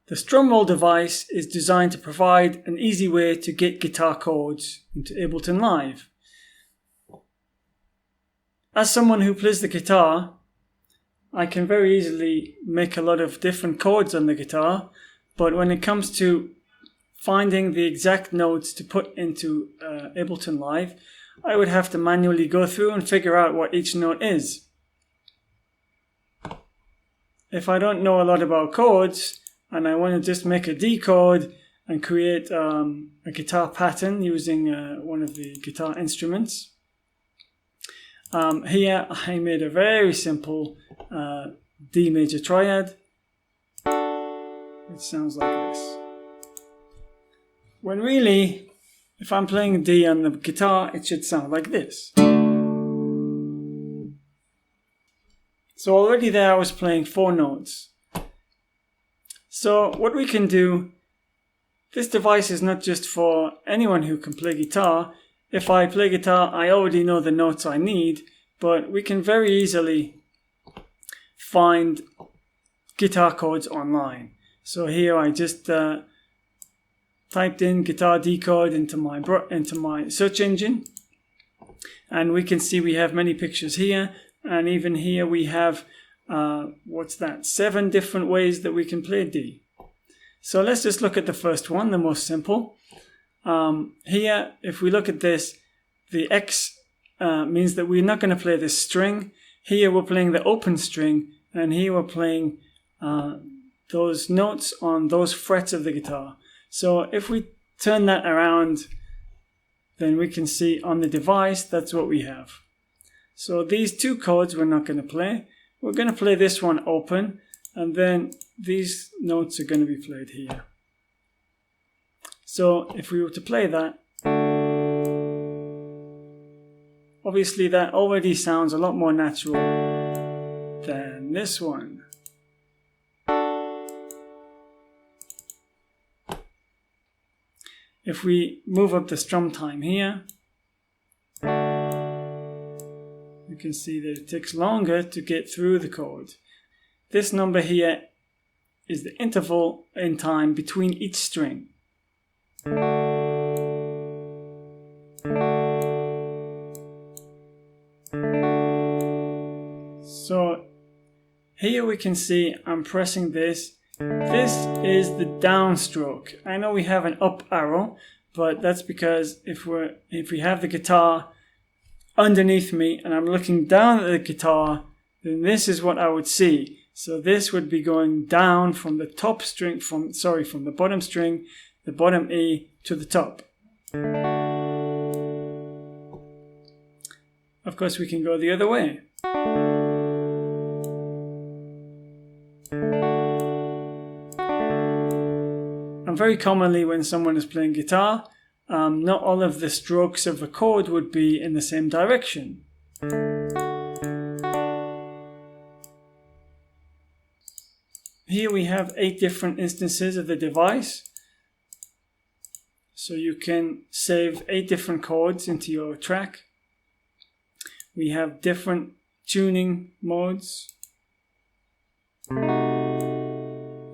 The Strum Roll device is designed to provide an easy way to get guitar chords into Ableton Live. As someone who plays the guitar, I can very easily make a lot of different chords on the guitar, but when it comes to finding the exact notes to put into Ableton Live, I would have to manually go through and figure out what each note is. If I don't know a lot about chords, and I want to just make a D chord and create a guitar pattern using one of the guitar instruments. Here I made a very simple D major triad. It sounds like this. When really, if I'm playing D on the guitar, it should sound like this. So already there I was playing 4 notes. So what we can do, this device is not just for anyone who can play guitar. If I play guitar, I already know the notes I need, but we can very easily find guitar chords online. So here I just typed in guitar D chord into my search engine, and we can see we have many pictures here, and even here we have 7 different ways that we can play D. So let's just look at the first one, the most simple. Here, if we look at this, the X means that we're not going to play this string. Here we're playing the open string, and here we're playing those notes on those frets of the guitar. So if we turn that around, then we can see on the device, that's what we have. So these 2 chords we're not going to play. We're going to play this one open, and then these notes are going to be played here. So if we were to play that, obviously that already sounds a lot more natural than this one. If we move up the strum time here, you can see that it takes longer to get through the chord. This number here is the interval in time between each string. So here we can see I'm pressing this. This is the downstroke. I know we have an up arrow, but that's because if we have the guitar underneath me and I'm looking down at the guitar, then this is what I would see. So this would be going down from the top string, from the bottom string, the bottom E to the top. Of course, we can go the other way. And very commonly when someone is playing guitar, not all of the strokes of a chord would be in the same direction. Here we have 8 different instances of the device. So you can save 8 different chords into your track. We have different tuning modes.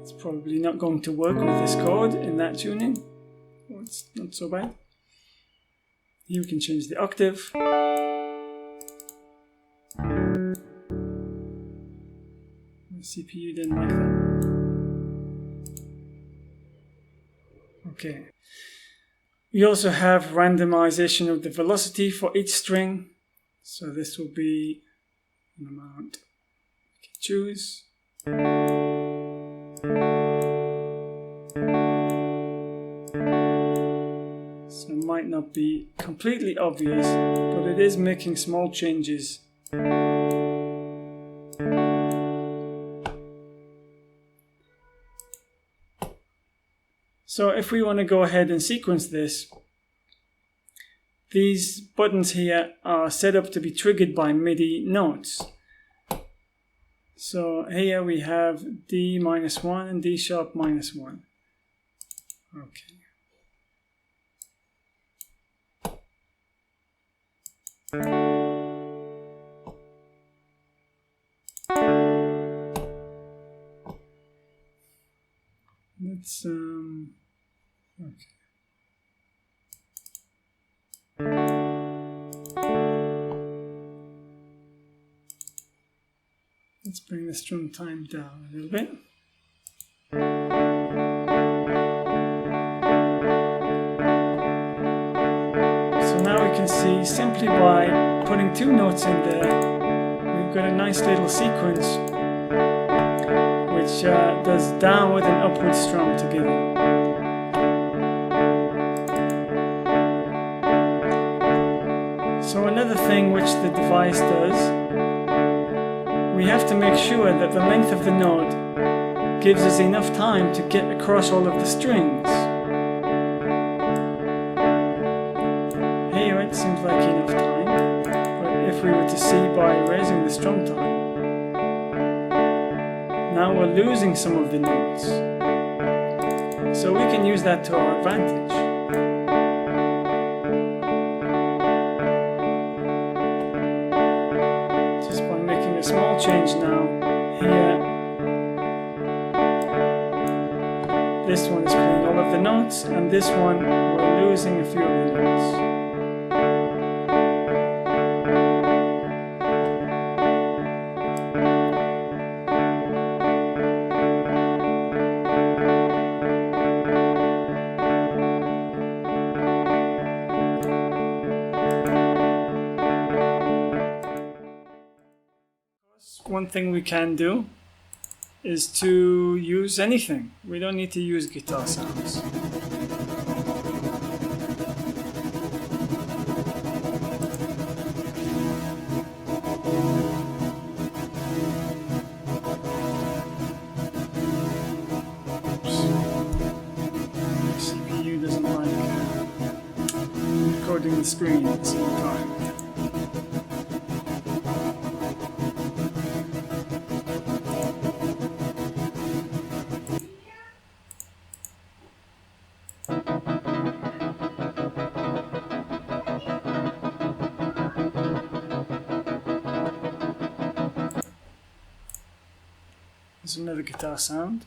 It's probably not going to work with this chord in that tuning. Oh, it's not so bad. Here we can change the octave. The CPU didn't like that. Okay. We also have randomization of the velocity for each string. So this will be an amount we can choose. So it might not be completely obvious, but it is making small changes. So if we want to go ahead and sequence this, these buttons here are set up to be triggered by Midi notes. So here we have D -1 and D sharp -1. Okay. Let's okay. Let's bring the strum time down a little bit. So now we can see, simply by putting two notes in there, we've got a nice little sequence which does downward and upward strum together. So another thing which the device does, we have to make sure that the length of the note gives us enough time to get across all of the strings. Here it seems like enough time, but if we were to see by raising the strum time, now we're losing some of the notes. So we can use that to our advantage. Small change now. Here, this one is playing all of the notes, and this one we're losing a few of the notes. One thing we can do is to use anything. We don't need to use guitar sounds. Oops. The CPU doesn't like recording the screen at the same time. There's another guitar sound.